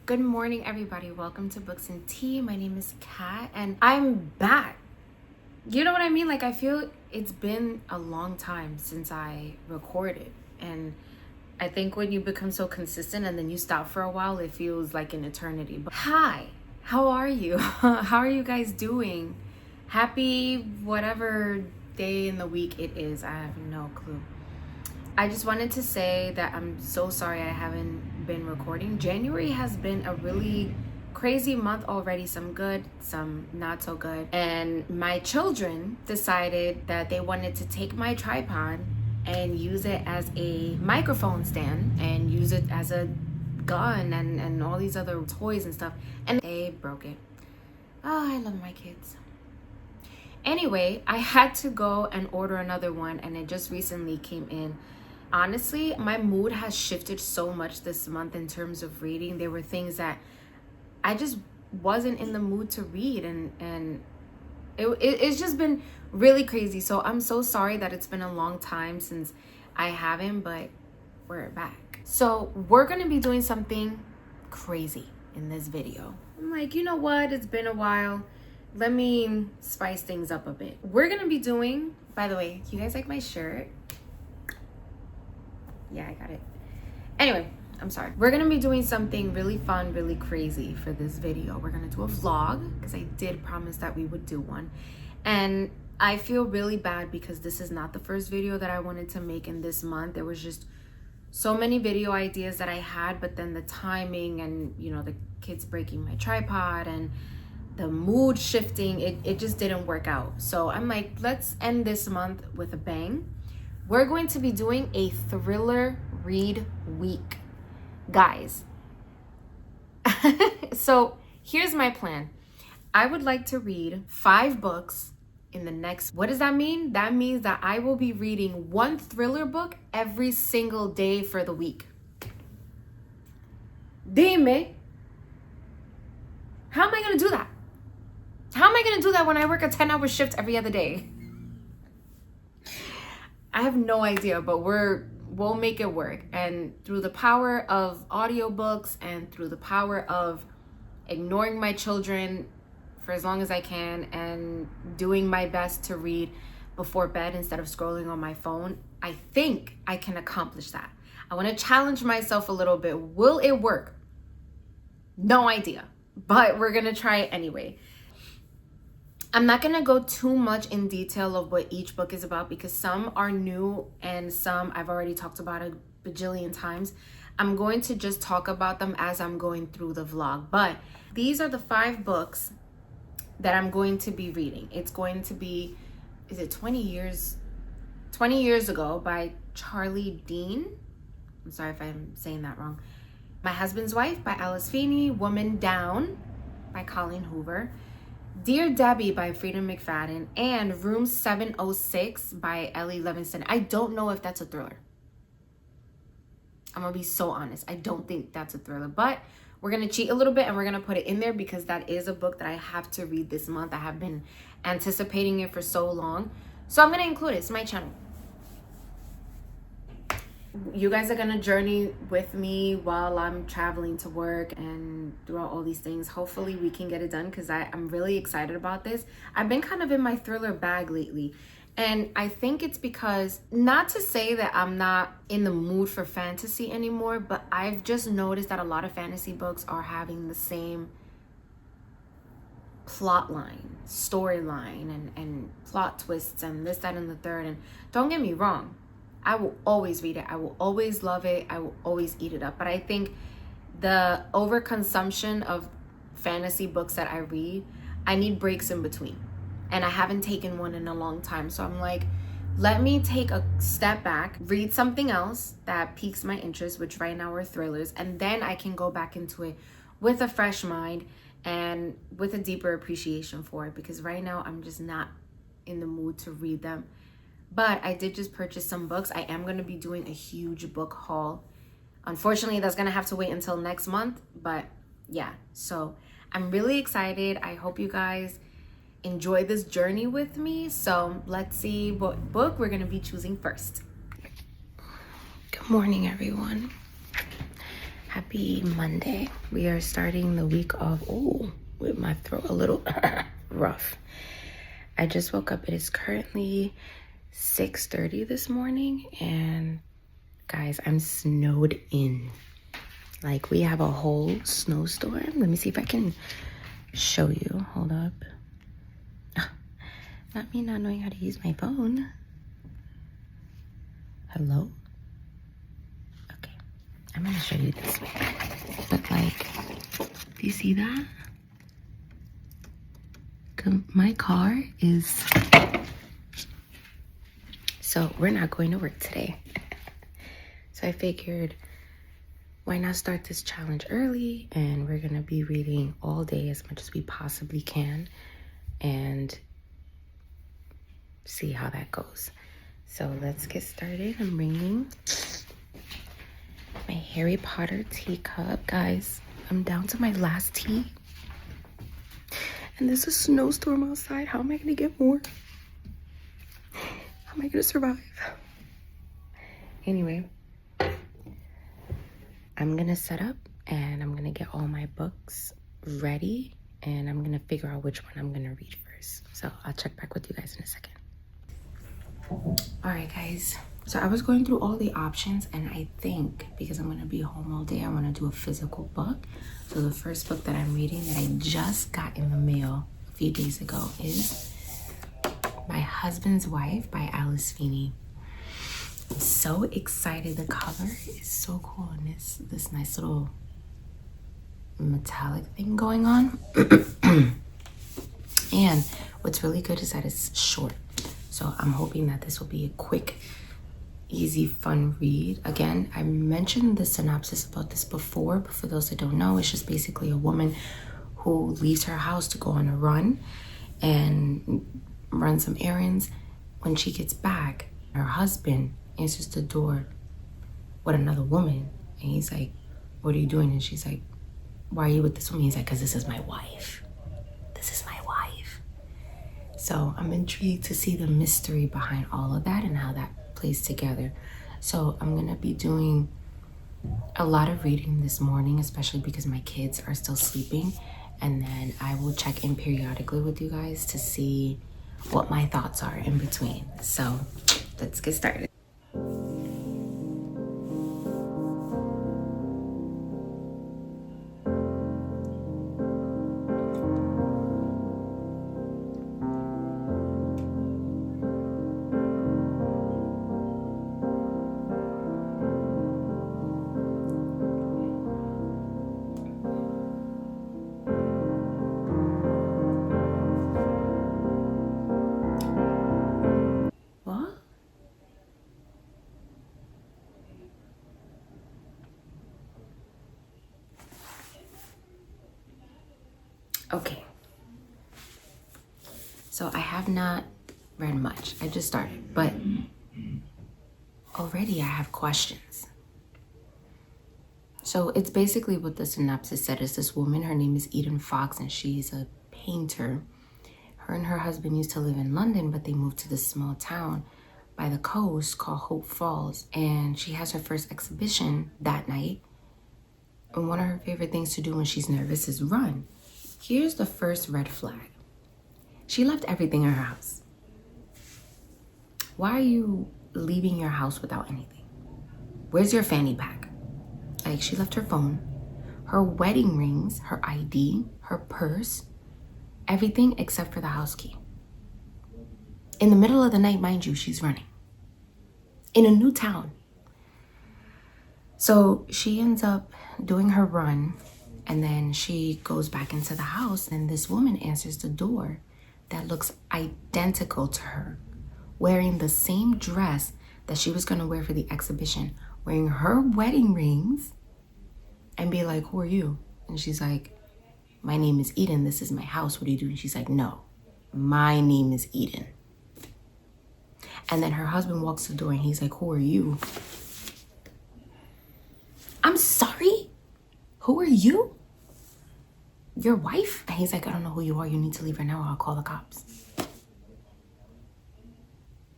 Good morning, everybody. Welcome to Books and Tea. My name is Kat, and I'm back. You know what I mean? Like, I feel it's been a long time since I recorded, and I think when you become so consistent and then you stop for a while, it feels like an eternity. But hi, how are you? How are you guys doing? Happy whatever day in the week it is. I have no clue. I just wanted to say that I'm so sorry I haven't been recording. January has been a really crazy month already, some good, some not so good. And my children decided that they wanted to take my tripod and use it as a microphone stand and use it as a gun and all these other toys and stuff. And they broke it. Oh, I love my kids. Anyway, I had to go and order another one, and it just recently came in. Honestly, my mood has shifted so much this month in terms of reading. There were things that I just wasn't in the mood to read, and it's just been really crazy. So I'm so sorry that it's been a long time since I haven't, but we're back. So we're gonna be doing something crazy in this video. I'm like, you know what? It's been a while. Let me spice things up a bit. We're gonna be doing, by the way, you guys like my shirt? Yeah, I got it. Anyway, I'm sorry. We're gonna be doing something really fun, really crazy for this video. We're gonna do a vlog because I did promise that we would do one. And I feel really bad because this is not the first video that I wanted to make in this month. There was just so many video ideas that I had, but then the timing and, you know, the kids breaking my tripod and the mood shifting, it just didn't work out. So I'm like, let's end this month with a bang. We're going to be doing a thriller read week, guys. So here's my plan. I would like to read 5 books in the next, what does that mean? That means that I will be reading 1 thriller book every single day for the week. Dime, how am I gonna do that? How am I gonna do that when I work a 10-hour shift every other day? I have no idea, but we'll make it work. And through the power of audiobooks and through the power of ignoring my children for as long as I can and doing my best to read before bed instead of scrolling on my phone, I think I can accomplish that. I want to challenge myself a little bit. Will it work? No idea, but we're going to try it anyway. I'm not going to go too much in detail of what each book is about because some are new and some I've already talked about a bajillion times. I'm going to just talk about them as I'm going through the vlog. But these are the 5 books that I'm going to be reading. It's going to be, is it 20 years ago by Charlie Dean? I'm sorry if I'm saying that wrong. My Husband's Wife by Alice Feeney. Woman Down by Colleen Hoover. Dear Debbie by Freida McFadden, and Room 706 by Ellie Levingston. I don't know if that's a thriller. I'm gonna be so honest. I don't think that's a thriller, but we're gonna cheat a little bit and we're gonna put it in there because that is a book that I have to read this month. I have been anticipating it for so long. So I'm gonna include it. It's my channel. You guys are gonna journey with me while I'm traveling to work and throughout all these things. Hopefully we can get it done because I'm really excited about this. I've been kind of in my thriller bag lately, and I think it's because, not to say that I'm not in the mood for fantasy anymore, but I've just noticed that a lot of fantasy books are having the same plot line, storyline, and plot twists and this, that, and the third. And don't get me wrong, I will always read it. I will always love it. I will always eat it up. But I think the overconsumption of fantasy books that I read, I need breaks in between. And I haven't taken one in a long time. So I'm like, let me take a step back, read something else that piques my interest, which right now are thrillers. And then I can go back into it with a fresh mind and with a deeper appreciation for it. Because right now I'm just not in the mood to read them. But I did just purchase some books. I am going to be doing a huge book haul. Unfortunately, that's going to have to wait until next month. But yeah, so I'm really excited. I hope you guys enjoy this journey with me. So let's see what book we're going to be choosing first. Good morning, everyone. Happy Monday. We are starting the week of, with my throat a little rough. I just woke up. It is currently 6:30 this morning, and guys, I'm snowed in. Like, we have a whole snowstorm. Let me see if I can show you. Hold up. Not me not knowing how to use my phone. Hello? Okay. I'm gonna show you this way. But like, do you see that? My car is... So we're not going to work today. So I figured, why not start this challenge early? And we're gonna be reading all day as much as we possibly can and see how that goes. So let's get started. I'm bringing my Harry Potter teacup. Guys, I'm down to my last tea. And there's a snowstorm outside. How am I gonna get more? How am I gonna survive? Anyway, I'm gonna set up and I'm gonna get all my books ready and I'm gonna figure out which one I'm gonna read first. So I'll check back with you guys in a second. All right, guys. So I was going through all the options and I think because I'm gonna be home all day, I wanna do a physical book. So the first book that I'm reading that I just got in the mail a few days ago is My Husband's Wife by Alice Feeney. I'm so excited. The cover is so cool and it's this nice little metallic thing going on. And what's really good is that it's short. So I'm hoping that this will be a quick, easy, fun read. Again, I mentioned the synopsis about this before, but for those that don't know, it's just basically a woman who leaves her house to go on a run and run some errands. When she gets back, her husband answers the door with another woman. And he's like, what are you doing? And she's like, why are you with this woman? He's like, because this is my wife. This is my wife. So I'm intrigued to see the mystery behind all of that and how that plays together. So I'm gonna be doing a lot of reading this morning, especially because my kids are still sleeping. And then I will check in periodically with you guys to see what my thoughts are in between. So let's get started. Okay, so I have not read much. I just started, but already I have questions. So it's basically what the synopsis said is this woman, her name is Eden Fox, and she's a painter. Her and her husband used to live in London, but they moved to this small town by the coast called Hope Falls. And she has her first exhibition that night. And one of her favorite things to do when she's nervous is run. Here's the first red flag. She left everything in her house. Why are you leaving your house without anything? Where's your fanny pack? Like, she left her phone, her wedding rings, her ID, her purse, everything except for the house key. In the middle of the night, mind you, she's running. In a new town. So she ends up doing her run. And then she goes back into the house and this woman answers the door that looks identical to her, wearing the same dress that she was gonna wear for the exhibition, wearing her wedding rings, and be like, who are you? And she's like, my name is Eden, this is my house, what do you do? And she's like, no, my name is Eden. And then her husband walks to the door and he's like, who are you? I'm sorry? Who are you? Your wife? And he's like, I don't know who you are. You need to leave right now or I'll call the cops.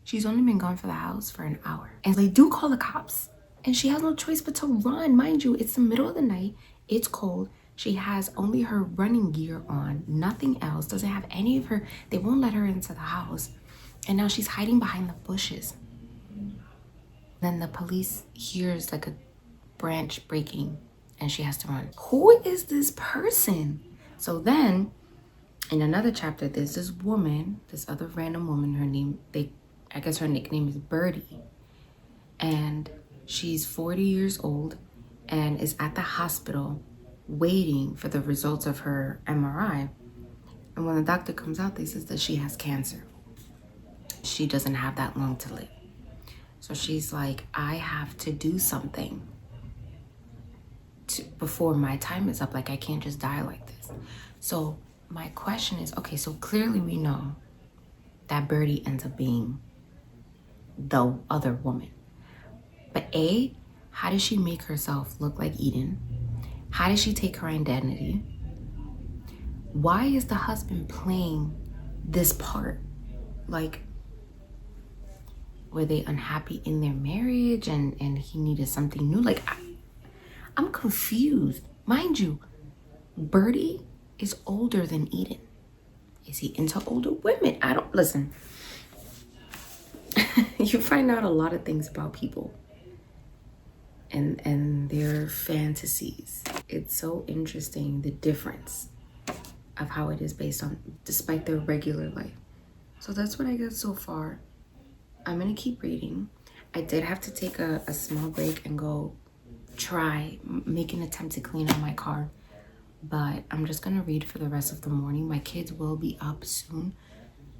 She's only been gone for the house for an hour. And they do call the cops. And she has no choice but to run. Mind you, it's the middle of the night. It's cold. She has only her running gear on, nothing else. Doesn't have any of her, they won't let her into the house. And now she's hiding behind the bushes. Then the police hears like a branch breaking and she has to run. Who is this person? So then in another chapter, there's this woman, this other random woman, her name, I guess her nickname is Birdie. And she's 40 years old and is at the hospital waiting for the results of her MRI. And when the doctor comes out, they says that she has cancer. She doesn't have that long to live. So she's like, I have to do something before my time is up. Like, I can't just die like this. So my question is, okay, so clearly we know that Birdie ends up being the other woman. But A, how does she make herself look like Eden? How does she take her identity? Why is the husband playing this part? Like, were they unhappy in their marriage and he needed something new? Like, I'm confused. Mind you, Birdie is older than Eden. Is he into older women? I don't, listen. You find out a lot of things about people and their fantasies. It's so interesting, the difference of how it is based on, despite their regular life. So that's what I got so far. I'm gonna keep reading. I did have to take a small break and go make an attempt to clean out my car, but I'm just gonna read for the rest of the morning. My kids will be up soon,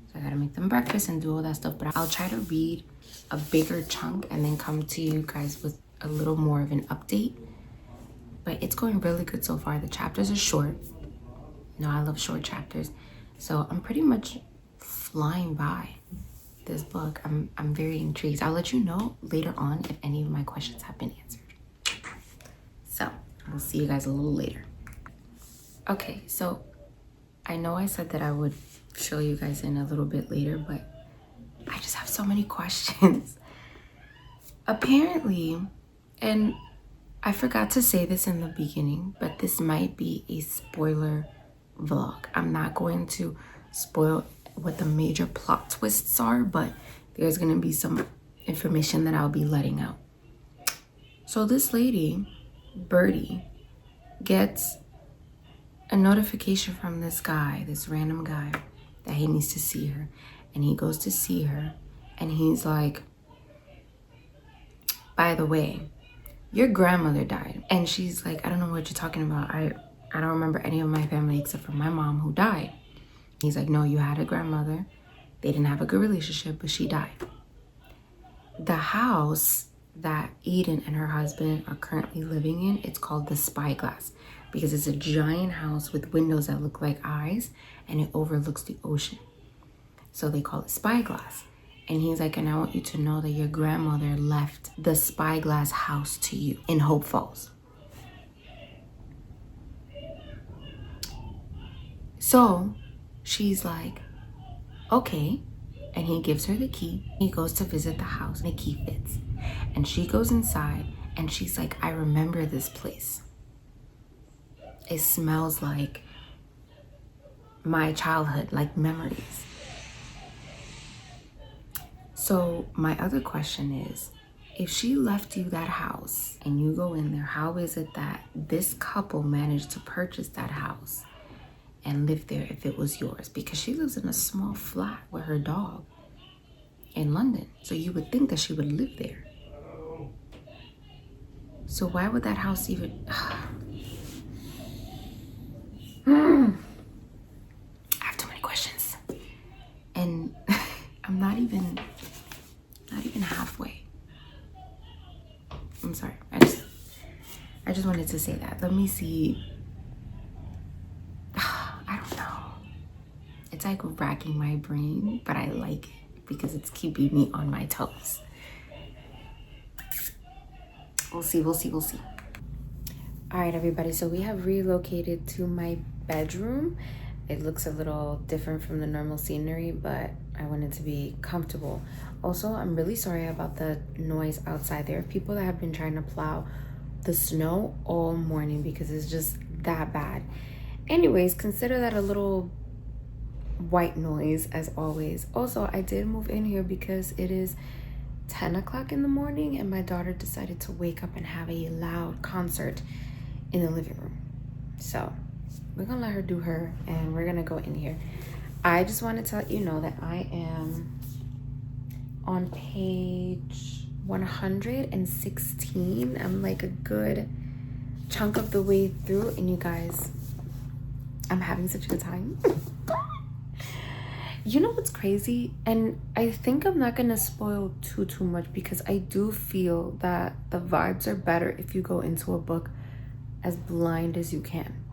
so I gotta make them breakfast and do all that stuff, but I'll try to read a bigger chunk and then come to you guys with a little more of an update. But it's going really good so far. The chapters are short. No, I love short chapters, so I'm pretty much flying by this book. I'm very intrigued. I'll let you know later on if any of my questions have been answered. So I'll see you guys a little later. Okay, so I know I said that I would show you guys in a little bit later, but I just have so many questions. Apparently, and I forgot to say this in the beginning, but this might be a spoiler vlog. I'm not going to spoil what the major plot twists are, but there's gonna be some information that I'll be letting out. So this lady, Birdie, gets a notification from this guy, this random guy, that he needs to see her. And he goes to see her and he's like, by the way, your grandmother died. And she's like, I don't know what you're talking about. I don't remember any of my family except for my mom who died. He's like, no, you had a grandmother. They didn't have a good relationship, but she died. The house that Eden and her husband are currently living in, it's called the Spyglass, because it's a giant house with windows that look like eyes and it overlooks the ocean. So they call it Spyglass. And he's like, and I want you to know that your grandmother left the Spyglass house to you in Hope Falls. So she's like, okay. And he gives her the key. He goes to visit the house and the key fits. And she goes inside and she's like, I remember this place. It smells like my childhood, like memories. So my other question is, if she left you that house and you go in there, how is it that this couple managed to purchase that house and live there if it was yours? Because she lives in a small flat with her dog in London. So you would think that she would live there. So why would that house even... I have too many questions. And I'm not even halfway. I'm sorry. I just wanted to say that. Let me see. I don't know. It's like racking my brain, but I like it because it's keeping me on my toes. We'll see. All right, everybody. So we have relocated to my bedroom. It looks a little different from the normal scenery, but I wanted to be comfortable. Also, I'm really sorry about the noise outside. There are people that have been trying to plow the snow all morning because it's just that bad. Anyways, consider that a little white noise as always. Also, I did move in here because it is 10 o'clock in the morning and my daughter decided to wake up and have a loud concert in the living room. So we're gonna let her do her and we're gonna go in here. I just want to let you know that I am on page 116. I'm like a good chunk of the way through, and you guys, I'm having such a good time. You know what's crazy? And I think I'm not gonna spoil too much because I do feel that the vibes are better if you go into a book as blind as you can.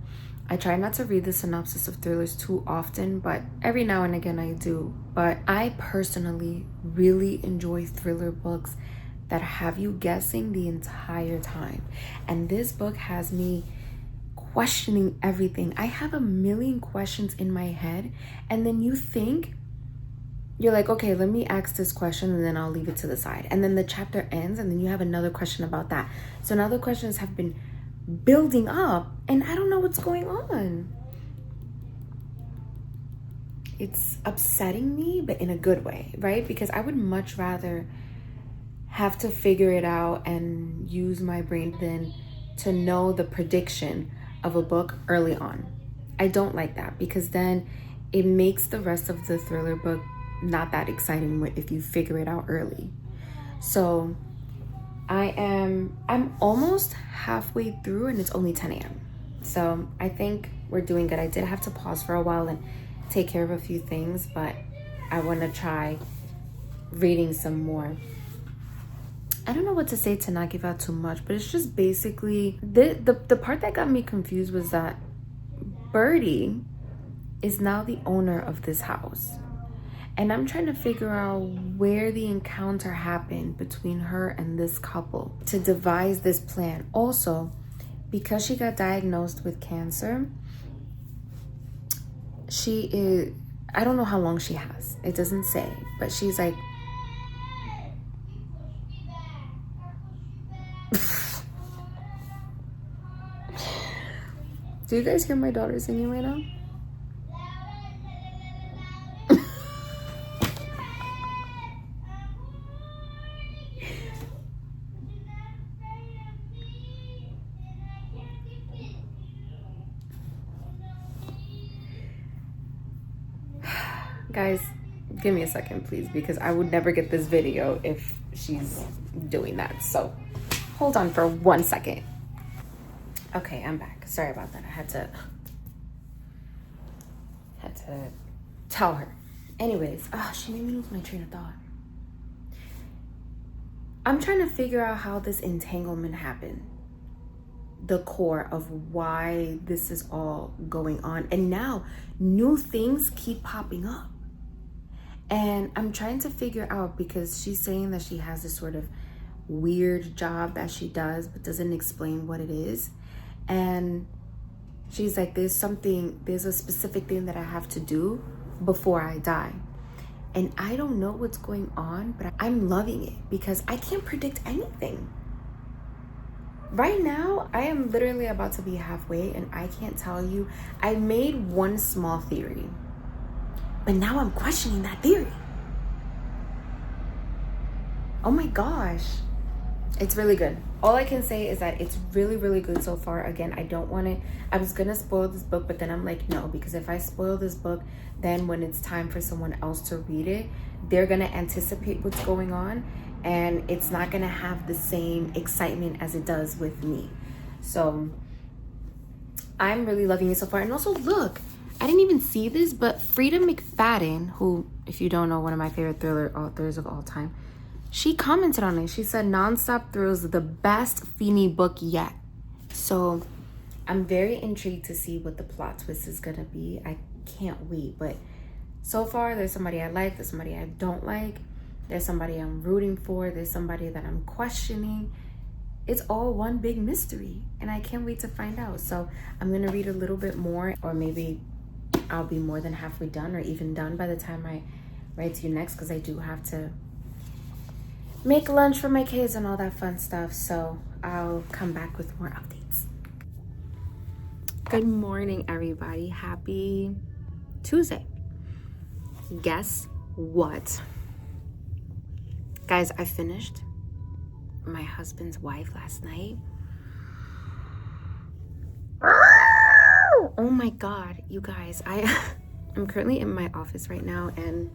I try not to read the synopsis of thrillers too often, but every now and again I do. But I personally really enjoy thriller books that have you guessing the entire time. And this book has me questioning everything. I have a million questions in my head, and then you're like, okay, let me ask this question and then I'll leave it to the side. And then the chapter ends and then you have another question about that. So now the questions have been building up and I don't know what's going on. It's upsetting me, but in a good way, right? Because I would much rather have to figure it out and use my brain than to know the prediction of a book early on. I don't like that because then it makes the rest of the thriller book not that exciting if you figure it out early. So I'm almost halfway through and it's only 10 a.m. So I think we're doing good. I did have to pause for a while and take care of a few things, but I want to try reading some more. I don't know what to say to not give out too much, but it's just basically the part that got me confused was that Birdie is now the owner of this house. And I'm trying to figure out where the encounter happened between her and this couple to devise this plan. Also, because she got diagnosed with cancer, I don't know how long she has. It doesn't say, but she's like, do you guys hear my daughter singing right now? Guys, give me a second, please, because I would never get this video if she's doing that. So hold on for 1 second. Okay, I'm back. Sorry about that. I had to tell her. Anyways, she made me lose my train of thought. I'm trying to figure out how this entanglement happened. The core of why this is all going on. And now new things keep popping up. And I'm trying to figure out, because she's saying that she has this sort of weird job that she does, but doesn't explain what it is. And she's like, there's a specific thing that I have to do before I die. And I don't know what's going on, but I'm loving it because I can't predict anything. Right now, I am literally about to be halfway and I can't tell you. I made one small theory, but now I'm questioning that theory. Oh my gosh. It's really good. All I can say is that it's really, really good so far. Again, I was gonna spoil this book, but then I'm like, no, because if I spoil this book, then when it's time for someone else to read it, they're gonna anticipate what's going on and it's not gonna have the same excitement as it does with me. So I'm really loving it so far. And also, look, I didn't even see this, but Frida McFadden, who, if you don't know, one of my favorite thriller authors of all time, she commented on it. She said, Nonstop Thrills, the best Feeney book yet. So I'm very intrigued to see what the plot twist is gonna be. I can't wait. But so far, there's somebody I like, there's somebody I don't like, there's somebody I'm rooting for, there's somebody that I'm questioning. It's all one big mystery, and I can't wait to find out. So I'm gonna read a little bit more, or maybe I'll be more than halfway done or even done by the time I write to you next, because I do have to make lunch for my kids and all that fun stuff. So I'll come back with more updates. Good morning, everybody. Happy Tuesday. Guess what? Guys, I finished My Husband's Wife last night. Oh my God, you guys, I'm currently in my office right now, and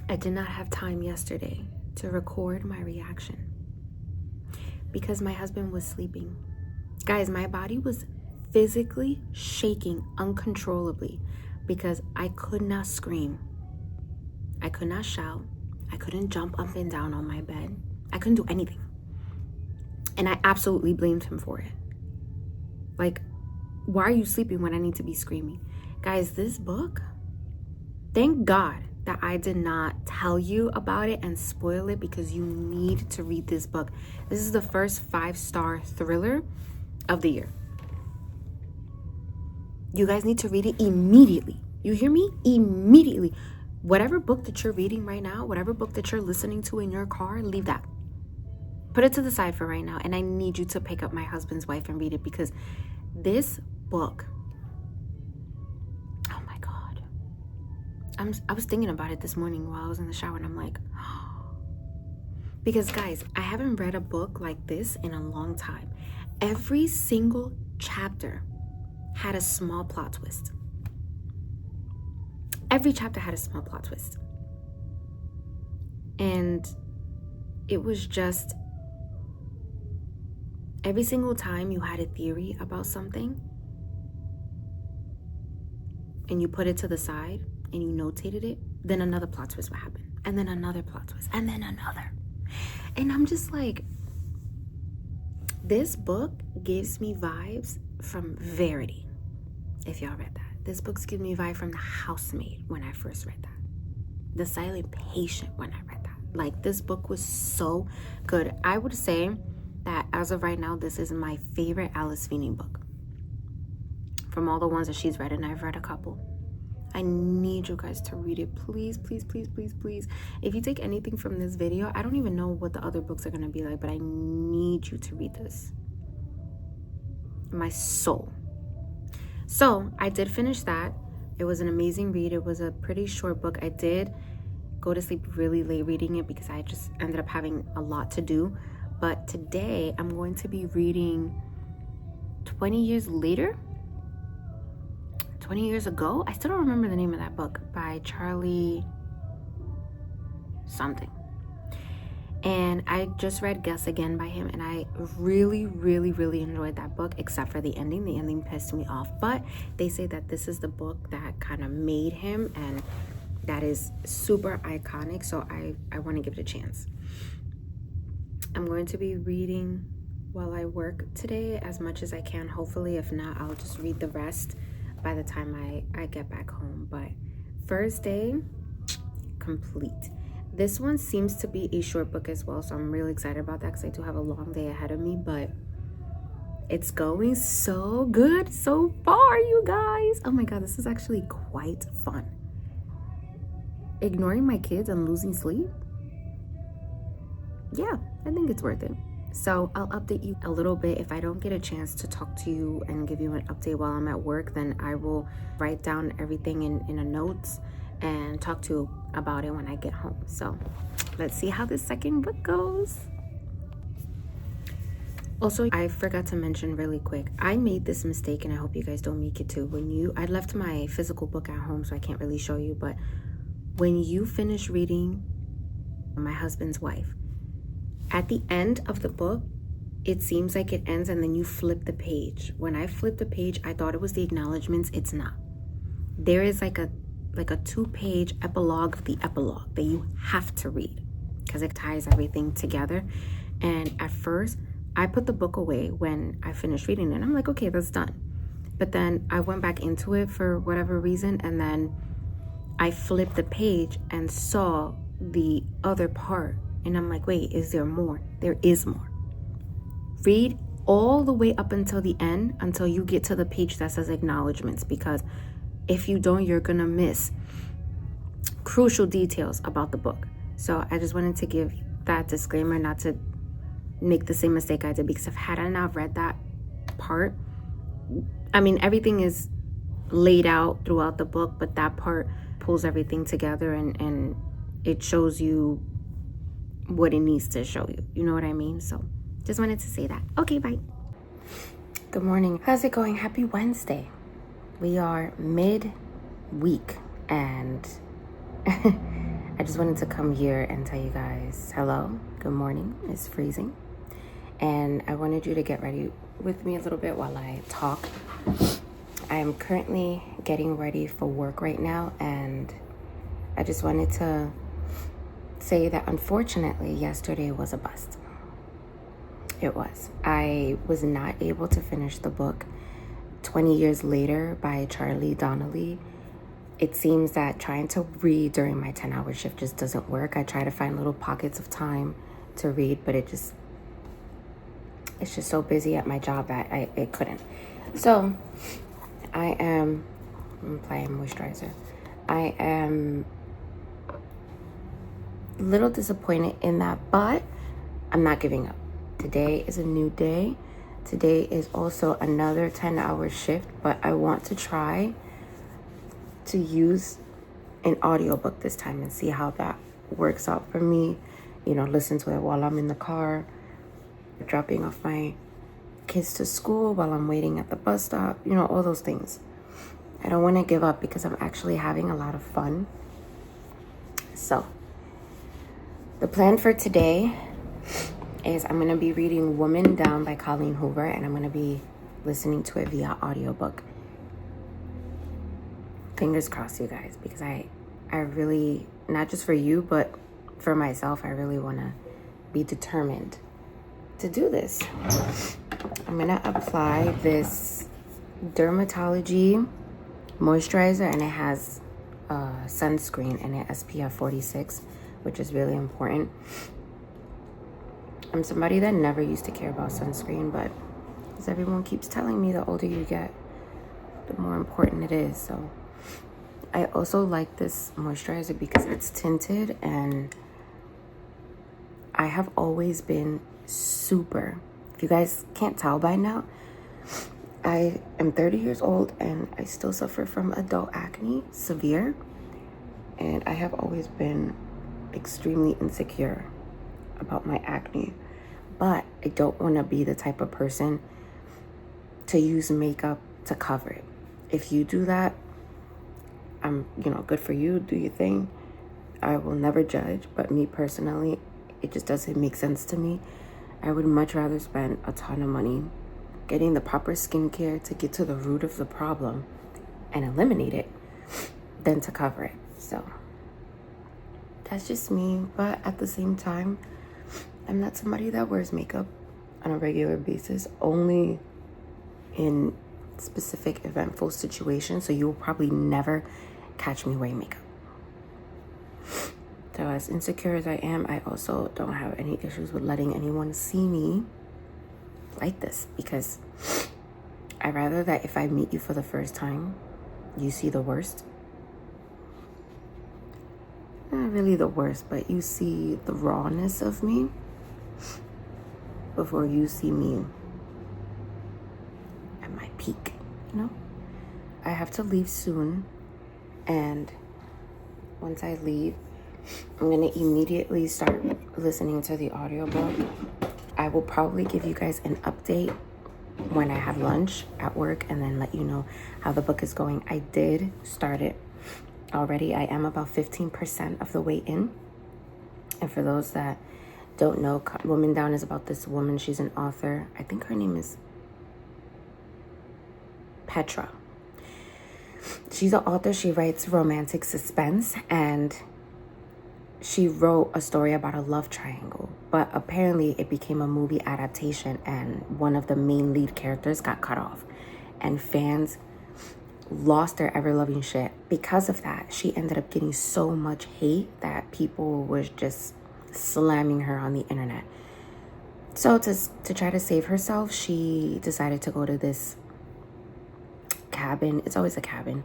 I did not have time yesterday to record my reaction because my husband was sleeping. Guys, my body was physically shaking uncontrollably because I could not scream. I could not shout. I couldn't jump up and down on my bed. I couldn't do anything. And I absolutely blamed him for it. Like, why are you sleeping when I need to be screaming? Guys, this book, thank God that I did not tell you about it and spoil it, because you need to read this book. This is the first 5-star thriller of the year. You guys need to read it immediately. You hear me? Immediately. Whatever book that you're reading right now, whatever book that you're listening to in your car, leave that. Put it to the side for right now. And I need you to pick up My Husband's Wife and read it, because this book, oh my God. I was thinking about it this morning while I was in the shower, and I'm like, because guys, I haven't read a book like this in a long time. Every single chapter had a small plot twist. Every chapter had a small plot twist. And it was just, every single time you had a theory about something and you put it to the side and you notated it, then another plot twist would happen. And then another plot twist. And then another. And I'm just like, this book gives me vibes from Verity. If y'all read that. This book's giving me vibe from The Housemaid when I first read that. The Silent Patient when I read that. Like, this book was so good. I would say that as of right now, this is my favorite Alice Feeney book. From all the ones that she's read, and I've read a couple. I need you guys to read it. Please, please, please, please, please. If you take anything from this video, I don't even know what the other books are going to be like, but I need you to read this. My soul. So I did finish that. It was an amazing read. It was a pretty short book. I did go to sleep really late reading it because I just ended up having a lot to do. But today I'm going to be reading 20 Years Later. 20 Years Ago. I still don't remember the name of that book, by Charlie something. And I just read Guess Again by him, and I really, really, really enjoyed that book, except for the ending. The ending pissed me off, but they say that this is the book that kind of made him, and that is super iconic, so I want to give it a chance. I'm going to be reading while I work today as much as I can. Hopefully, if not, I'll just read the rest by the time I get back home. But first day complete. This one seems to be a short book as well, so I'm really excited about that because I do have a long day ahead of me, but it's going so good so far, you guys. Oh my God, this is actually quite fun. Ignoring my kids and losing sleep? Yeah, I think it's worth it. So I'll update you a little bit. If I don't get a chance to talk to you and give you an update while I'm at work, then I will write down everything in a notes and talk to you about it when I get home. So let's see how this second book goes. Also, I forgot to mention really quick, I made this mistake, and I hope you guys don't make it too. I left my physical book at home, so I can't really show you, but when you finish reading My Husband's Wife, at the end of the book, it seems like it ends and then you flip the page. When I flipped the page, I thought it was the acknowledgements. It's not. There is like a 2-page epilogue of the epilogue that you have to read because it ties everything together. And at first, I put the book away when I finished reading it. I'm like, okay, that's done. But then I went back into it for whatever reason, and then I flipped the page and saw the other part. And I'm like, wait, is there more? There is more. Read all the way up until the end, until you get to the page that says acknowledgements, because If you don't, you're gonna miss crucial details about the book. So I just wanted to give that disclaimer, not to make the same mistake I did, because if had I not read that part, I mean, everything is laid out throughout the book, but that part pulls everything together and it shows you what it needs to show you. You know what I mean? So just wanted to say that. Okay, bye. Good morning. How's it going? Happy Wednesday. We are mid-week, and I just wanted to come here and tell you guys hello, good morning. It's freezing, and I wanted you to get ready with me a little bit while I talk. I am currently getting ready for work right now, and I just wanted to say that unfortunately yesterday was a bust. It was. I was not able to finish the book 20 Years Later by Charlie Donnelly. It seems that trying to read during my 10-hour shift just doesn't work. I try to find little pockets of time to read, but it's just so busy at my job that it couldn't. So I'm applying moisturizer. I am a little disappointed in that, but I'm not giving up. Today is a new day. Today is also another 10-hour shift, but I want to try to use an audiobook this time and see how that works out for me. Listen to it while I'm in the car, dropping off my kids to school, while I'm waiting at the bus stop, all those things. I don't want to give up because I'm actually having a lot of fun. So the plan for today is I'm going to be reading Woman Down by Colleen Hoover, and I'm going to be listening to it via audiobook. Fingers crossed, you guys, because I really, not just for you, but for myself, I really want to be determined to do this. I'm going to apply this Dermatology moisturizer, and it has sunscreen in it, SPF 46, which is really important. I'm somebody that never used to care about sunscreen, but as everyone keeps telling me, the older you get, the more important it is. So I also like this moisturizer because it's tinted, and I have always been super, if you guys can't tell by now, I am 30 years old and I still suffer from adult acne, severe, and I have always been extremely insecure about my acne. But I don't want to be the type of person to use makeup to cover it. If you do that, good for you, do your thing. I will never judge, but me personally, it just doesn't make sense to me. I would much rather spend a ton of money getting the proper skincare to get to the root of the problem and eliminate it than to cover it. So that's just me, but at the same time, I'm not somebody that wears makeup on a regular basis, only in specific eventful situations. So you will probably never catch me wearing makeup. So as insecure as I am, I also don't have any issues with letting anyone see me like this, because I'd rather that if I meet you for the first time, you see the worst. Not really the worst, but you see the rawness of me before you see me at my peak, I have to leave soon, and once I leave, I'm going to immediately start listening to the audiobook. I will probably give you guys an update when I have lunch at work, and then let you know how the book is going. I did start it already. I am about 15% of the way in. And for those that don't know, Woman Down is about this woman. She's an author. I think her name is Petra. She's an author. She writes romantic suspense, and she wrote a story about a love triangle, but apparently it became a movie adaptation, and one of the main lead characters got cut off, and fans lost their ever-loving shit. Because of that, she ended up getting so much hate that people was just slamming her on the internet. So to try to save herself, she decided to go to this cabin. It's always a cabin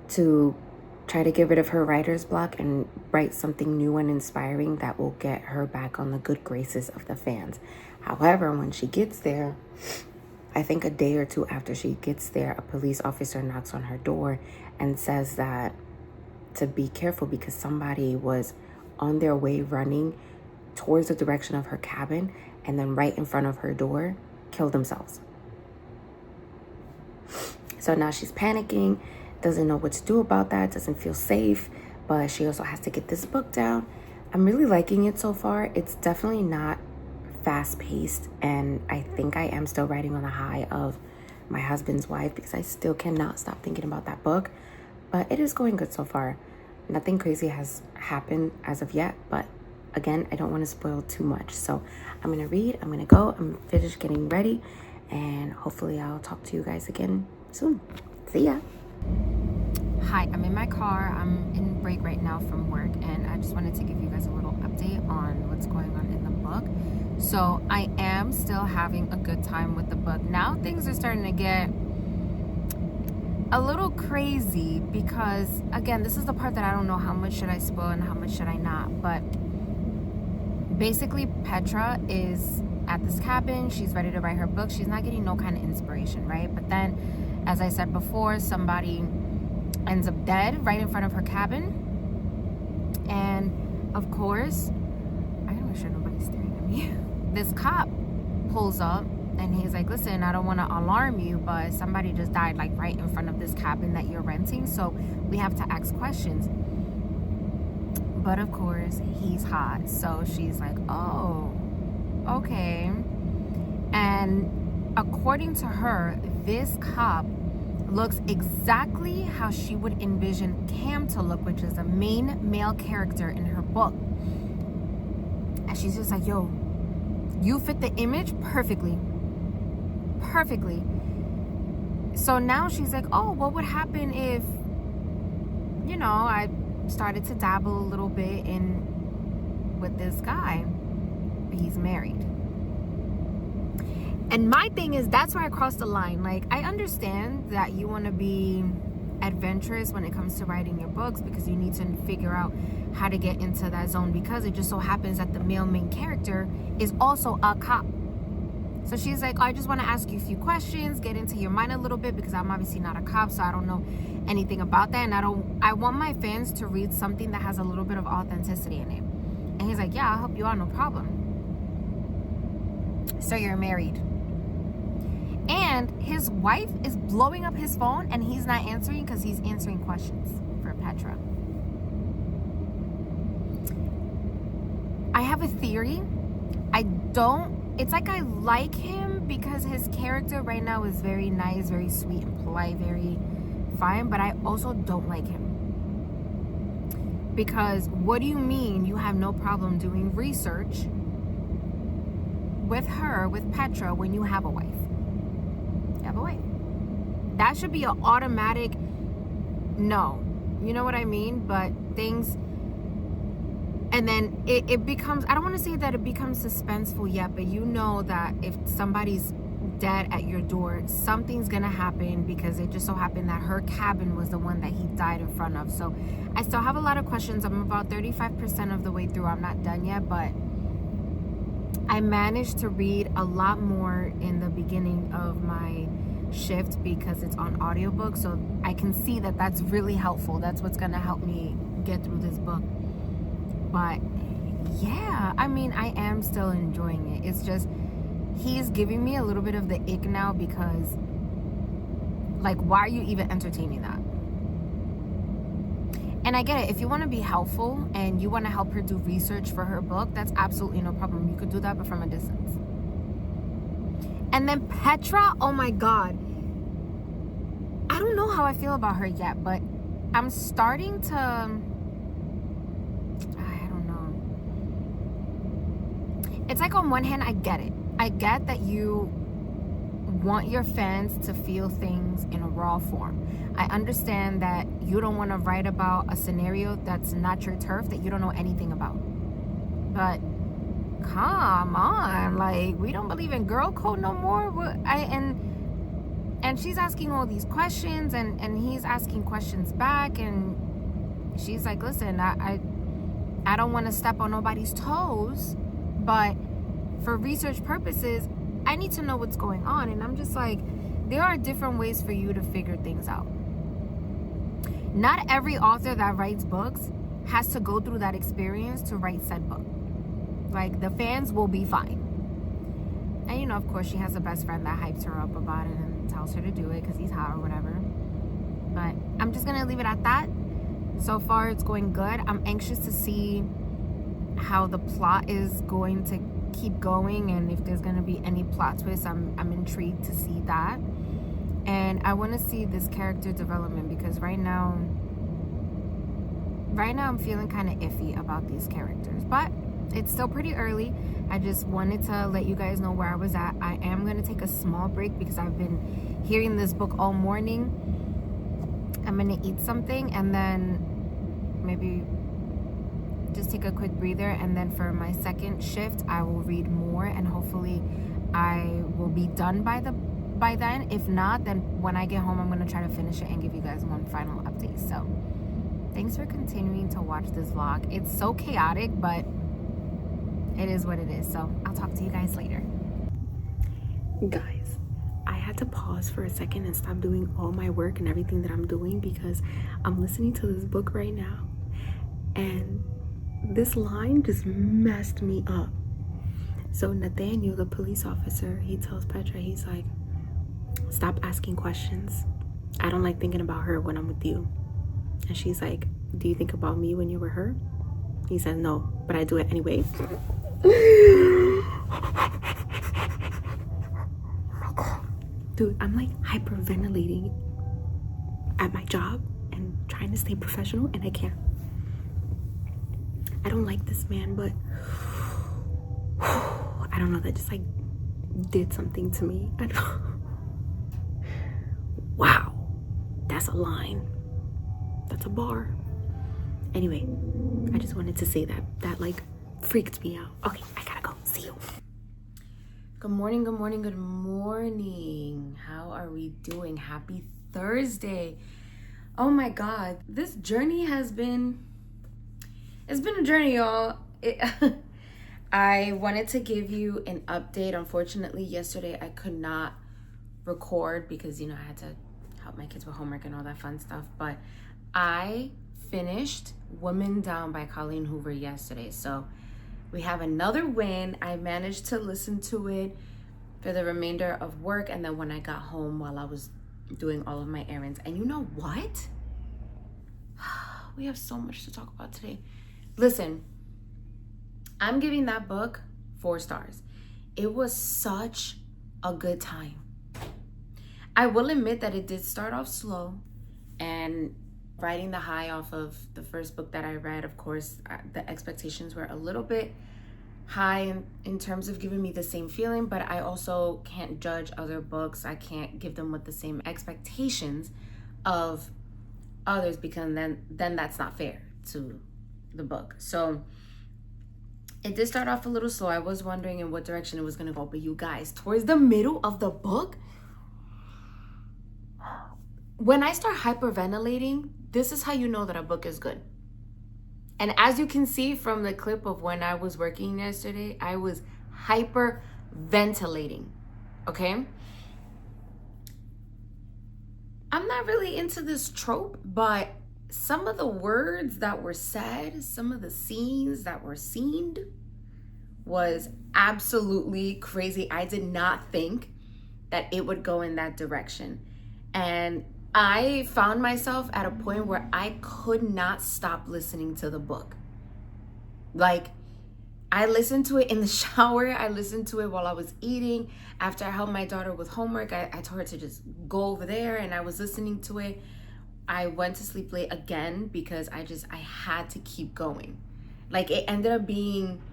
to try to get rid of her writer's block and write something new and inspiring that will get her back on the good graces of the fans. However, when she gets there, I think a day or two after she gets there, a police officer knocks on her door and says that to be careful because somebody was on their way running towards the direction of her cabin, and then right in front of her door killed themselves. So now she's panicking, doesn't know what to do about that, doesn't feel safe, but she also has to get this book down. I'm really liking it so far. It's definitely not fast-paced, and I think I am still riding on the high of My Husband's Wife because I still cannot stop thinking about that book. But it is going good so far. Nothing crazy has happened as of yet, but again, I don't want to spoil too much. So I'm going to read, I'm going to go, I'm finished getting ready, and hopefully I'll talk to you guys again soon. See ya. Hi, I'm in my car. I'm in break right now from work, and I just wanted to give you guys a little update on what's going on in the book. So I am still having a good time with the book. Now things are starting to get a little crazy because, again, this is the part that I don't know how much should I spoil and how much should I not. But basically, Petra is at this cabin. She's ready to write her book. She's not getting no kind of inspiration, right? But then, as I said before, somebody ends up dead right in front of her cabin. And of course, I gotta make sure nobody's staring at me. This cop pulls up and he's like, listen, I don't want to alarm you, but somebody just died like right in front of this cabin that you're renting, so we have to ask questions. But of course, he's hot, so she's like, oh, okay. And according to her, this cop looks exactly how she would envision Cam to look, which is the main male character in her book. And she's just like, yo, you fit the image perfectly. So now she's like, oh, what would happen if, you know, I started to dabble a little bit with this guy? He's married. And my thing is, that's where I crossed the line. Like, I understand that you want to be adventurous when it comes to writing your books because you need to figure out how to get into that zone, because it just so happens that the male main character is also a cop. So she's like, I just want to ask you a few questions, get into your mind a little bit, because I'm obviously not a cop, so I don't know anything about that, and I want my fans to read something that has a little bit of authenticity in it. And he's like, yeah, I'll help you out, no problem. So you're married. And his wife is blowing up his phone and he's not answering because he's answering questions for Petra. I have a theory. It's like I like him because his character right now is very nice, very sweet and polite, very fine, but I also don't like him. Because what do you mean you have no problem doing research with her, with Petra, when you have a wife? You have a wife. That should be an automatic no. You know what I mean? But things... And then it becomes, I don't want to say that it becomes suspenseful yet, but you know that if somebody's dead at your door, something's going to happen, because it just so happened that her cabin was the one that he died in front of. So I still have a lot of questions. I'm about 35% of the way through. I'm not done yet, but I managed to read a lot more in the beginning of my shift because it's on audiobook. So I can see that that's really helpful. That's what's going to help me get through this book. But yeah, I mean, I am still enjoying it. It's just, he's giving me a little bit of the ick now, because like, why are you even entertaining that? And I get it. If you want to be helpful and you want to help her do research for her book, that's absolutely no problem. You could do that, but from a distance. And then Petra, oh my God. I don't know how I feel about her yet, but I'm starting to... It's like, on one hand, I get it. I get that you want your fans to feel things in a raw form. I understand that you don't want to write about a scenario that's not your turf, that you don't know anything about. But come on, like, we don't believe in girl code no more. And And she's asking all these questions, and he's asking questions back, and she's like, listen, I don't want to step on nobody's toes, but for research purposes, I need to know what's going on. And I'm just like, there are different ways for you to figure things out. Not every author that writes books has to go through that experience to write said book. Like, the fans will be fine. And, you know, of course, she has a best friend that hypes her up about it and tells her to do it because he's hot or whatever. But I'm just going to leave it at that. So far, it's going good. I'm anxious to see how the plot is going to keep going and if there's going to be any plot twists. I'm intrigued to see that. And I want to see this character development because right now I'm feeling kind of iffy about these characters. But it's still pretty early. I just wanted to let you guys know where I was at. I am going to take a small break because I've been hearing this book all morning. I'm going to eat something and then maybe just take a quick breather. And then for my second shift, I will read more and hopefully I will be done by then. If not, then when I get home, I'm going to try to finish it and give you guys one final update. So thanks for continuing to watch this vlog. It's so chaotic, but it is what it is. So I'll talk to you guys later. Guys, I had to pause for a second and stop doing all my work and everything that I'm doing because I'm listening to this book right now. And this line just messed me up. So Nathaniel, the police officer, he tells Petra, he's like, stop asking questions. I don't like thinking about her when I'm with you. And she's like, do you think about me when you're with her? He says, no, but I do it anyway. Dude, I'm like hyperventilating at my job and trying to stay professional, and I can't. I don't like this man, but I don't know, that just like did something to me. I don't. Wow, that's a line. That's a bar. Anyway, I just wanted to say that like freaked me out. Okay, I gotta go. See you. Good morning, good morning, good morning. How are we doing? Happy Thursday. Oh my God, this journey it's been a journey, y'all. I wanted to give you an update. Unfortunately, yesterday I could not record because, you know, I had to help my kids with homework and all that fun stuff. But I finished Woman Down by Colleen Hoover yesterday. So we have another win. I managed to listen to it for the remainder of work and then when I got home while I was doing all of my errands. And you know what? We have so much to talk about today. Listen, I'm giving that book 4 stars. It was such a good time. I will admit that it did start off slow, and riding the high off of the first book that I read, of course, the expectations were a little bit high in terms of giving me the same feeling, but I also can't judge other books. I can't give them with the same expectations of others because then that's not fair to the book. So it did start off a little slow. I was wondering in what direction it was going to go, but you guys, towards the middle of the book, when I start hyperventilating, this is how you know that a book is good. And as you can see from the clip of when I was working yesterday, I was hyperventilating, okay? I'm not really into this trope, but some of the words that were said, some of the scenes that were seen was absolutely crazy. I did not think that it would go in that direction. And I found myself at a point where I could not stop listening to the book. Like, I listened to it in the shower. I listened to it while I was eating. After I helped my daughter with homework, I told her to just go over there, and I was listening to it. I went to sleep late again because I had to keep going. Like, it ended up being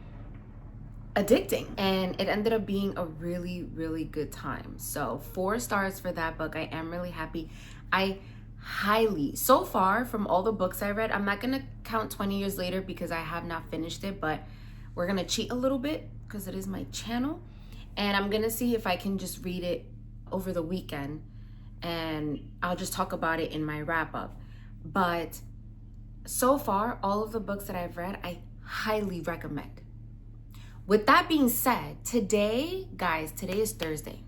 addicting, and it ended up being a really, really good time. So 4 stars for that book. I am really happy. So far from all the books I read, I'm not gonna count 20 years later because I have not finished it, but we're gonna cheat a little bit because it is my channel, and I'm gonna see if I can just read it over the weekend and I'll just talk about it in my wrap up. But so far, all of the books that I've read, I highly recommend. With that being said, today, guys, today is Thursday.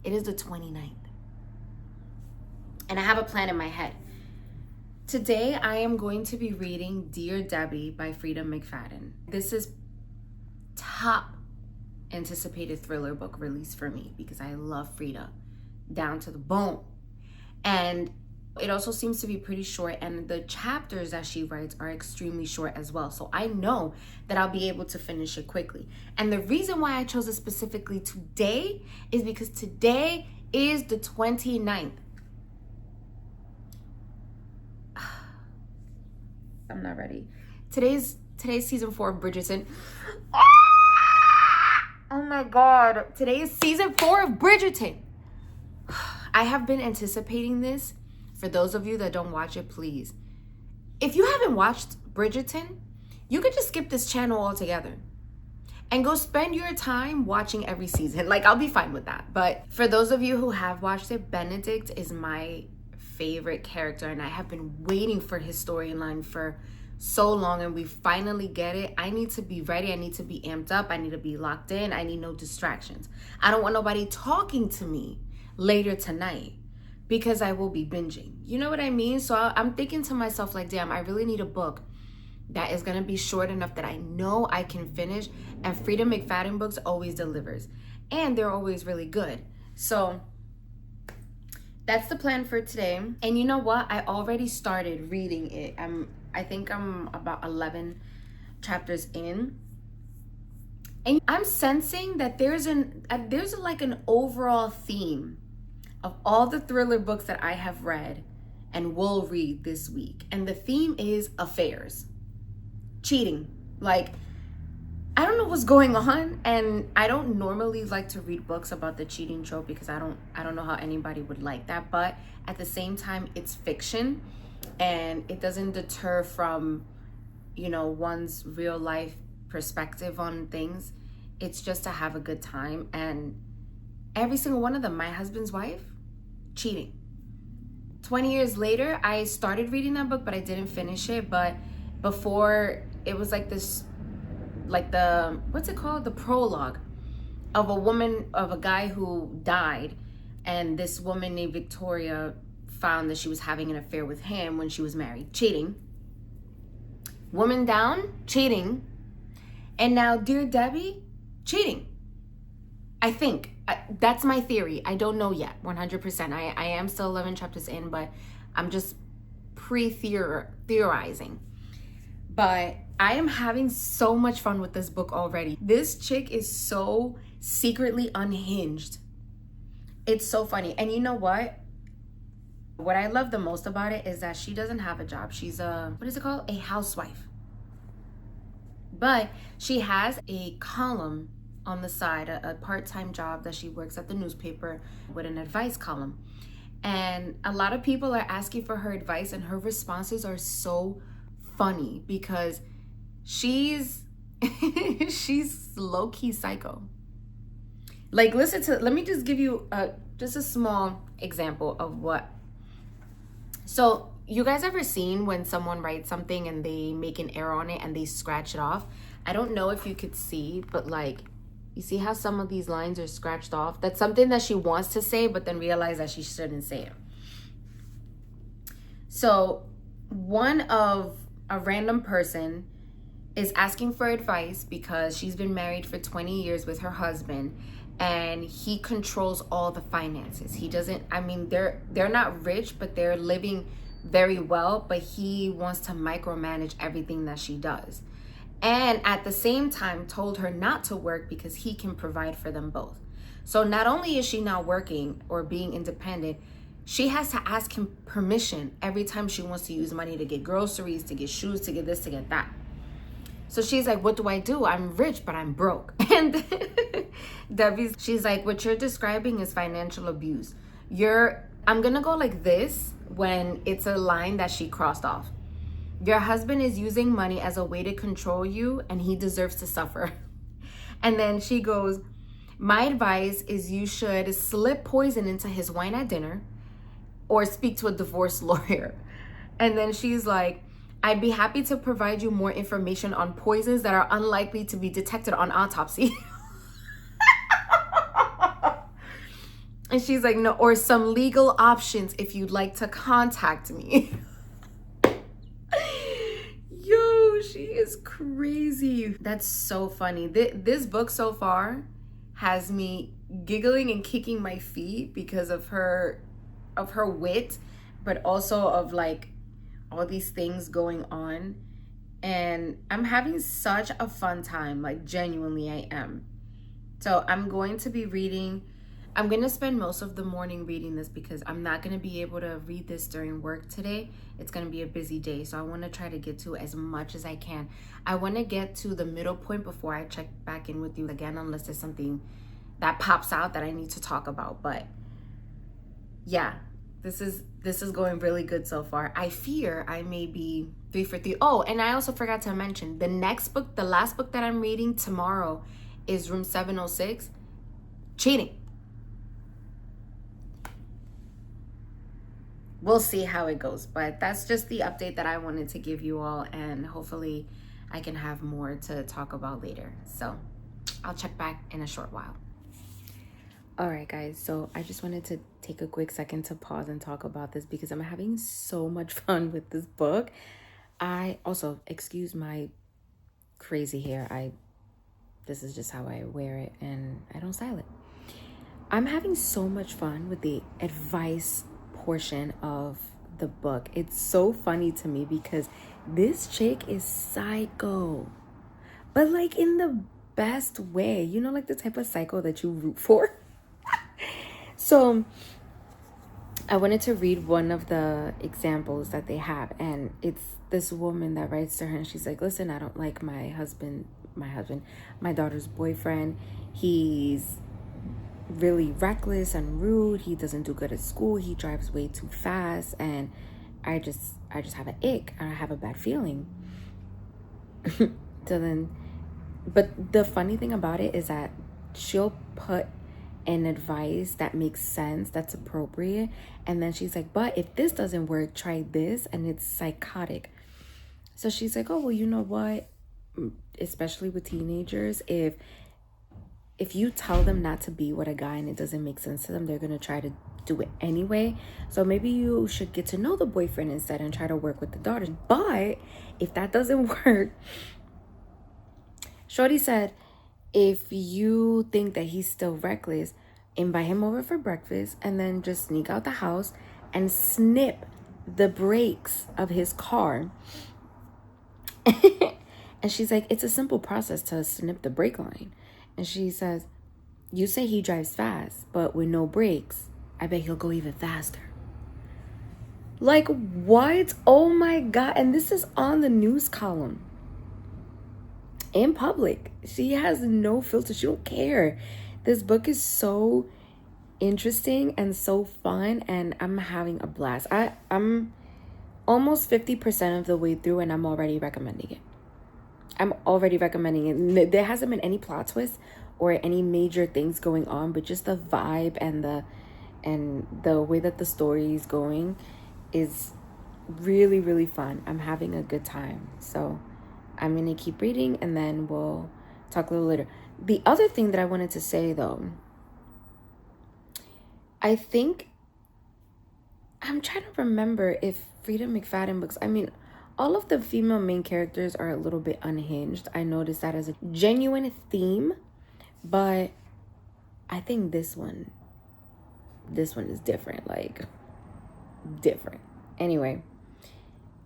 It is the 29th. And I have a plan in my head. Today, I am going to be reading Dear Debbie by Freida McFadden. This is top anticipated thriller book release for me because I love Freida down to the bone. And it also seems to be pretty short, and the chapters that she writes are extremely short as well. So I know that I'll be able to finish it quickly. And the reason why I chose it specifically today is because today is the 29th. I'm not ready. Today's season 4 of Bridgerton. Oh my God. Today is season 4 of Bridgerton. I have been anticipating this. For those of you that don't watch it, please. If you haven't watched Bridgerton, you could just skip this channel altogether and go spend your time watching every season. Like, I'll be fine with that. But for those of you who have watched it, Benedict is my favorite character, and I have been waiting for his storyline for so long, and we finally get it. I need to be ready. I need to be amped up. I need to be locked in. I need no distractions. I don't want nobody talking to me later tonight because I will be binging. You know what I mean? So I'm thinking to myself, like, damn, I really need a book that is going to be short enough that I know I can finish. And Freida McFadden books always delivers. And they're always really good. So that's the plan for today. And you know what? I already started reading it. I think I'm about 11 chapters in. And I'm sensing that there's like an overall theme of all the thriller books that I have read and will read this week. And the theme is affairs. Cheating. Like, I don't know what's going on, and I don't normally like to read books about the cheating trope because I don't know how anybody would like that, but at the same time it's fiction and it doesn't deter from, you know, one's real life perspective on things. It's just to have a good time. And every single one of them, my husband's wife, cheating. 20 years later, I started reading that book, but I didn't finish it. But before, it was like this, like the, what's it called? The prologue of a guy who died. And this woman named Victoria found that she was having an affair with him when she was married. Cheating. Woman down, cheating. And now Dear Debbie, cheating. I think. That's my theory. I don't know yet, 100%. I am still 11 chapters in, but I'm just theorizing. But I am having so much fun with this book already. This chick is so secretly unhinged. It's so funny. And you know what? What I love the most about it is that she doesn't have a job. She's what is it called? A housewife. But she has a column on the side, a part-time job that she works at the newspaper with an advice column. And a lot of people are asking for her advice, and her responses are so funny because she's low-key psycho. Like, let me just give you just a small example of what. So you guys ever seen when someone writes something and they make an error on it and they scratch it off? I don't know if you could see, but like, you see how some of these lines are scratched off? That's something that she wants to say, but then realize that she shouldn't say it. So a random person is asking for advice because she's been married for 20 years with her husband, and he controls all the finances. He doesn't, I mean, they're not rich, but they're living very well, but he wants to micromanage everything that she does. And at the same time told her not to work because he can provide for them both. So not only is she not working or being independent, she has to ask him permission every time she wants to use money to get groceries, to get shoes, to get this, to get that. So she's like, what do I do? I'm rich, but I'm broke. And she's like, what you're describing is financial abuse. I'm gonna go like this when it's a line that she crossed off. Your husband is using money as a way to control you, and he deserves to suffer. And then she goes, my advice is you should slip poison into his wine at dinner, or speak to a divorce lawyer. And then she's like, I'd be happy to provide you more information on poisons that are unlikely to be detected on autopsy. And she's like, no, or some legal options if you'd like to contact me. Yo, she is crazy. That's so funny. This book so far has me giggling and kicking my feet because of her wit, but also of like all these things going on. And I'm having such a fun time, like genuinely I am. So I'm going to spend most of the morning reading this because I'm not going to be able to read this during work today. It's going to be a busy day. So I want to try to get to as much as I can. I want to get to the middle point before I check back in with you again, unless there's something that pops out that I need to talk about. But yeah, this is going really good so far. I fear I may be 3 for 3. Oh, and I also forgot to mention the last book that I'm reading tomorrow is Room 706, Cheating. We'll see how it goes, but that's just the update that I wanted to give you all, and hopefully I can have more to talk about later. So I'll check back in a short while. All right, guys, so I just wanted to take a quick second to pause and talk about this because I'm having so much fun with this book. I also, excuse my crazy hair. This is just how I wear it, and I don't style it. I'm having so much fun with the advice portion of the book. It's so funny to me because this chick is psycho, but like in the best way, you know, like the type of psycho that you root for. So I wanted to read one of the examples that they have, and it's this woman that writes to her, and she's like, listen, I don't like my daughter's boyfriend. He's really reckless and rude. He doesn't do good at school. He drives way too fast, and I just have an ick. I have a bad feeling. But the funny thing about it is that she'll put an advice that makes sense, that's appropriate, and then she's like, but if this doesn't work, try this, and it's psychotic. So she's like, oh, well, you know what, especially with teenagers, if you tell them not to be with a guy and it doesn't make sense to them, they're gonna try to do it anyway. So maybe you should get to know the boyfriend instead and try to work with the daughters. But if that doesn't work, Shorty said, if you think that he's still reckless, invite him over for breakfast and then just sneak out the house and snip the brakes of his car. And she's like, it's a simple process to snip the brake line. And she says, you say he drives fast, but with no brakes, I bet he'll go even faster. Like, what? Oh my God. And this is on the news column. In public. She has no filter. She don't care. This book is so interesting and so fun, and I'm having a blast. I'm almost 50% of the way through, and I'm already recommending it. There hasn't been any plot twists or any major things going on, but just the vibe and the way that the story is going is really, really fun. I'm having a good time. So I'm going to keep reading, and then we'll talk a little later. The other thing that I wanted to say, though, I think I'm trying to remember if Freida McFadden books, I mean, all of the female main characters are a little bit unhinged. I noticed that as a genuine theme, but I think this one is different, like different. Anyway,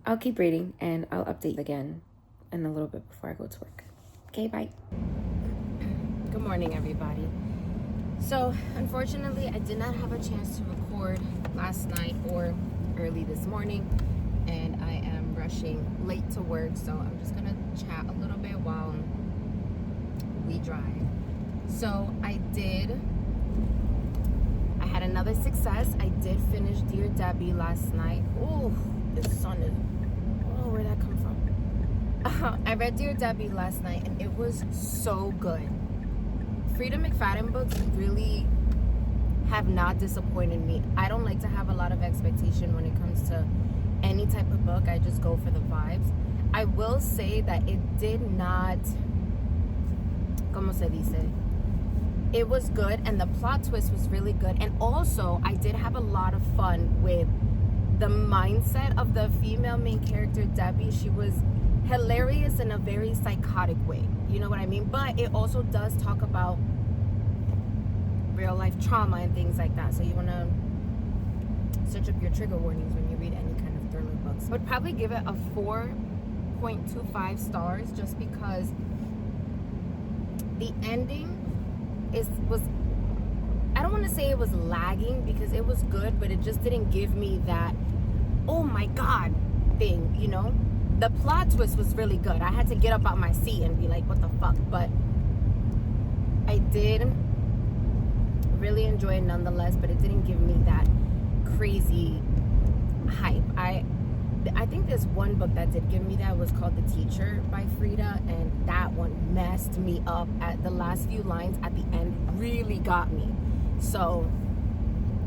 I'll keep reading and I'll update again in a little bit before I go to work. Okay, bye. Good morning, everybody. So unfortunately, I did not have a chance to record last night or early this morning, and I am rushing late to work, so I'm just gonna chat a little bit while we drive. So I had another success. I did finish Dear Debbie last night. Oh, the sun is, oh, where'd that come from? I read Dear Debbie last night, and it was so good. Freida McFadden books really have not disappointed me. I don't like to have a lot of expectation when it comes to any type of book. I just go for the vibes. I will say that it did not, como se dice, it was good, and the plot twist was really good. And also, I did have a lot of fun with the mindset of the female main character, Debbie. She was hilarious in a very psychotic way. You know what I mean? But it also does talk about real life trauma and things like that. So you want to search up your trigger warnings when you read any kind of thriller books. I would probably give it a 4.25 stars just because the ending was, I don't want to say it was lagging because it was good, but it just didn't give me that oh my god thing, you know. The plot twist was really good. I had to get up out my seat and be like, what the fuck? But I did really enjoy it nonetheless, but it didn't give me that crazy hype. I think there's one book that did give me that. It was called The Teacher by Frida, and that one messed me up. At the last few lines at the end really got me. So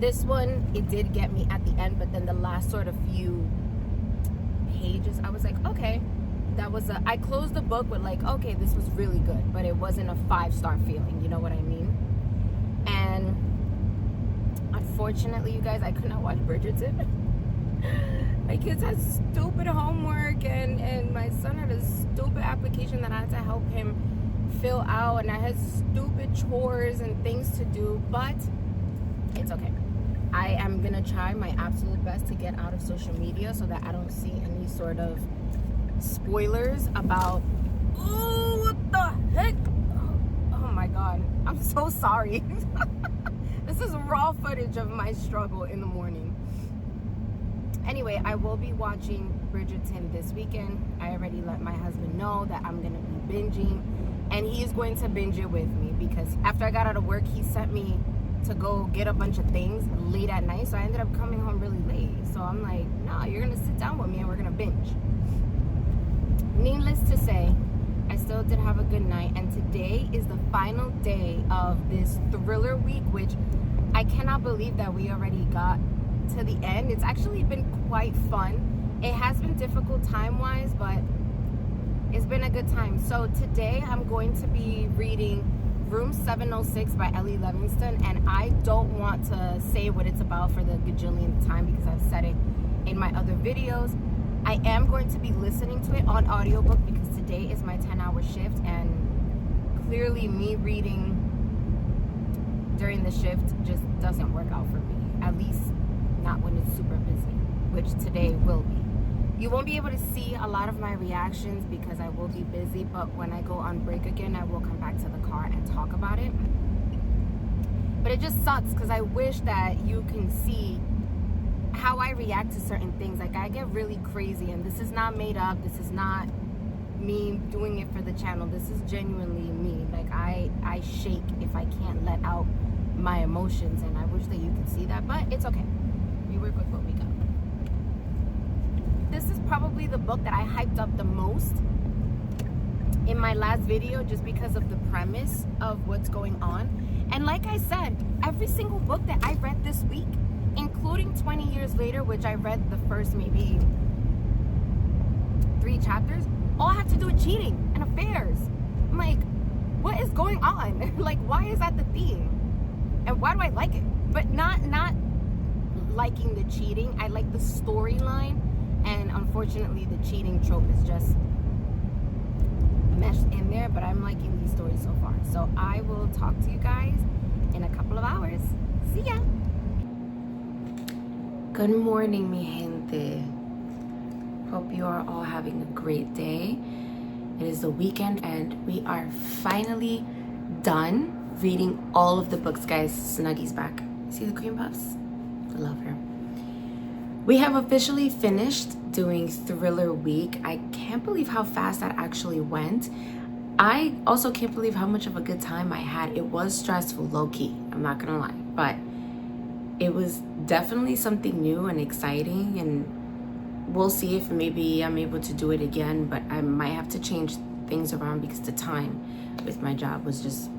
this one, it did get me at the end, but then the last sort of few pages, I was like, okay, that was I closed the book with like, okay, this was really good, but it wasn't a 5-star feeling, you know what I mean? And unfortunately, you guys, I could not watch Bridgerton. My kids had stupid homework, and my son had a stupid application that I had to help him fill out, and I had stupid chores and things to do, but it's okay. I am gonna try my absolute best to get out of social media so that I don't see any sort of spoilers about, oh, what the heck? Oh my god, I'm so sorry. This is raw footage of my struggle in the morning. Anyway, I will be watching Bridgerton this weekend. I already let my husband know that I'm gonna be binging, and he is going to binge it with me because after I got out of work, he sent me to go get a bunch of things late at night, so I ended up coming home really late. So I'm like, nah, you're gonna sit down with me and we're gonna binge. Needless to say, I still did have a good night, and today is the final day of this thriller week, which I cannot believe that we already got to the end. It's actually been quite fun. It has been difficult time-wise, but it's been a good time. So today I'm going to be reading Room 706 by Ellie Livingston, and I don't want to say what it's about for the gajillionth time because I've said it in my other videos. I am going to be listening to it on audiobook because today is my 10-hour shift, and clearly me reading during the shift just doesn't work out for me, at least not when it's super busy, which today will be. You won't be able to see a lot of my reactions because I will be busy, but when I go on break again, I will come back to the car and talk about it. But it just sucks because I wish that you can see how I react to certain things. Like, I get really crazy, and this is not made up. This is not me doing it for the channel. This is genuinely me. Like, I shake if I can't let out my emotions, and I wish that you could see that, but it's okay. We work with what we got. This is probably the book that I hyped up the most in my last video just because of the premise of what's going on. And like I said, every single book that I read this week, including 20 Years Later, which I read the first maybe 3 chapters, all have to do with cheating and affairs. I'm like, what is going on? Like, why is that the theme? And why do I like it? But not liking the cheating. I like the storyline, and unfortunately the cheating trope is just meshed in there, but I'm liking these stories so far. So I will talk to you guys in a couple of hours. See ya. Good morning, mi gente. Hope you are all having a great day. It is the weekend and we are finally done reading all of the books, guys. Snuggie's back. See the cream puffs? I love her. We have officially finished doing Thriller Week. I can't believe how fast that actually went. I also can't believe how much of a good time I had. It was stressful, low-key, I'm not gonna lie, but it was definitely something new and exciting, and we'll see if maybe I'm able to do it again, but I might have to change things around because the time with my job was just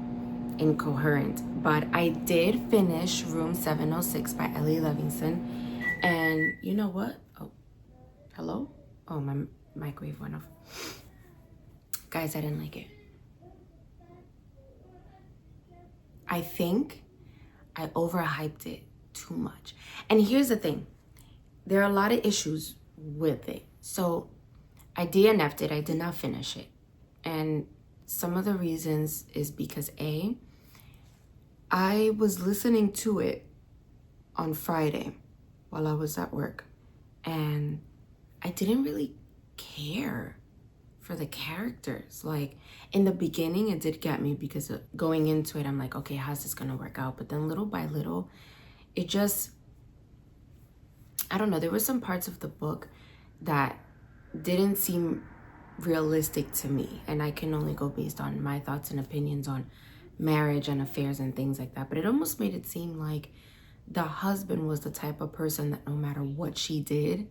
incoherent. but I did finish Room 706 by Ellie Livingston. And you know what? Oh, hello? Oh, my microwave went off. Guys, I didn't like it. I think I overhyped it too much. And here's the thing. There are a lot of issues with it. So I DNF'd it. I did not finish it. And some of the reasons is because A, I was listening to it on Friday while I was at work. And I didn't really care for the characters. Like in the beginning, it did get me because going into it, I'm like, okay, how's this gonna work out? But then little by little, it just, I don't know, there were some parts of the book that didn't seem realistic to me. And I can only go based on my thoughts and opinions on marriage and affairs and things like that. But it almost made it seem like the husband was the type of person that no matter what she did,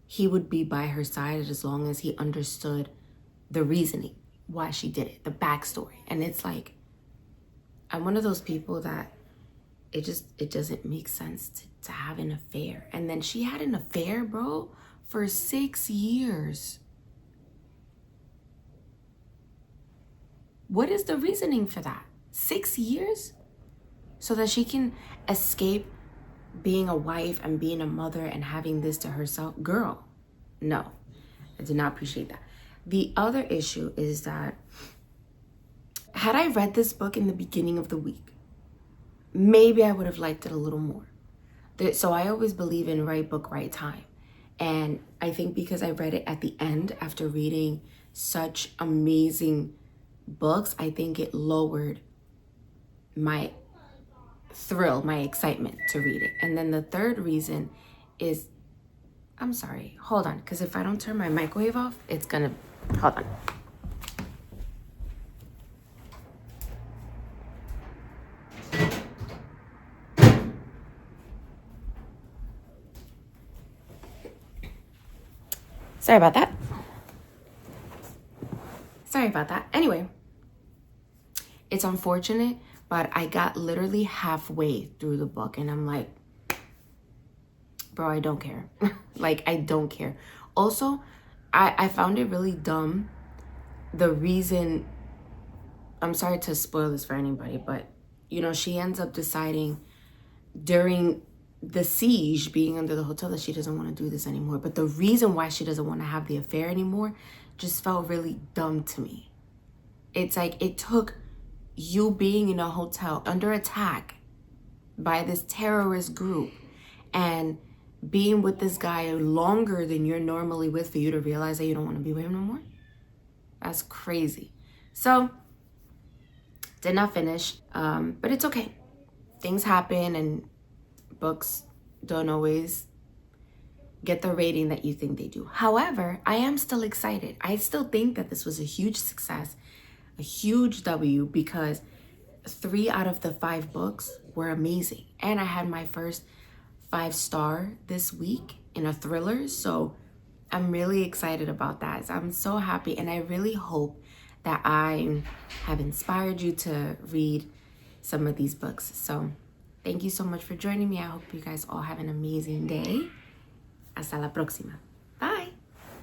he would be by her side as long as he understood the reasoning why she did it, the backstory. And it's like, I'm one of those people that it doesn't make sense to have an affair. And then she had an affair, bro, for 6 years. What is the reasoning for that? 6 years? So that she can escape being a wife and being a mother and having this to herself? Girl, no, I did not appreciate that. The other issue is that had I read this book in the beginning of the week, maybe I would have liked it a little more. So I always believe in right book, right time. And I think because I read it at the end after reading such amazing books, I think it lowered my thrill, my excitement to read it. And then the third reason is, I'm sorry, hold on, because if I don't turn my microwave off, it's gonna, hold on. Sorry about that. Anyway, it's unfortunate, but I got literally halfway through the book and I'm like, bro, I don't care. Like, I don't care. Also, I found it really dumb. The reason, I'm sorry to spoil this for anybody, but you know, she ends up deciding during the siege, being under the hotel, that she doesn't want to do this anymore. But the reason why she doesn't want to have the affair anymore just felt really dumb to me. It's like it took you being in a hotel under attack by this terrorist group and being with this guy longer than you're normally with for you to realize that you don't want to be with him no more. That's crazy. So, did not finish, but it's okay. Things happen and books don't always get the rating that you think they do. However, I am still excited. I still think that this was a huge success, a huge W, because 3 out of the 5 books were amazing. And I had my first 5-star this week in a thriller. So I'm really excited about that. So I'm so happy. And I really hope that I have inspired you to read some of these books. So thank you so much for joining me. I hope you guys all have an amazing day. Hasta la próxima.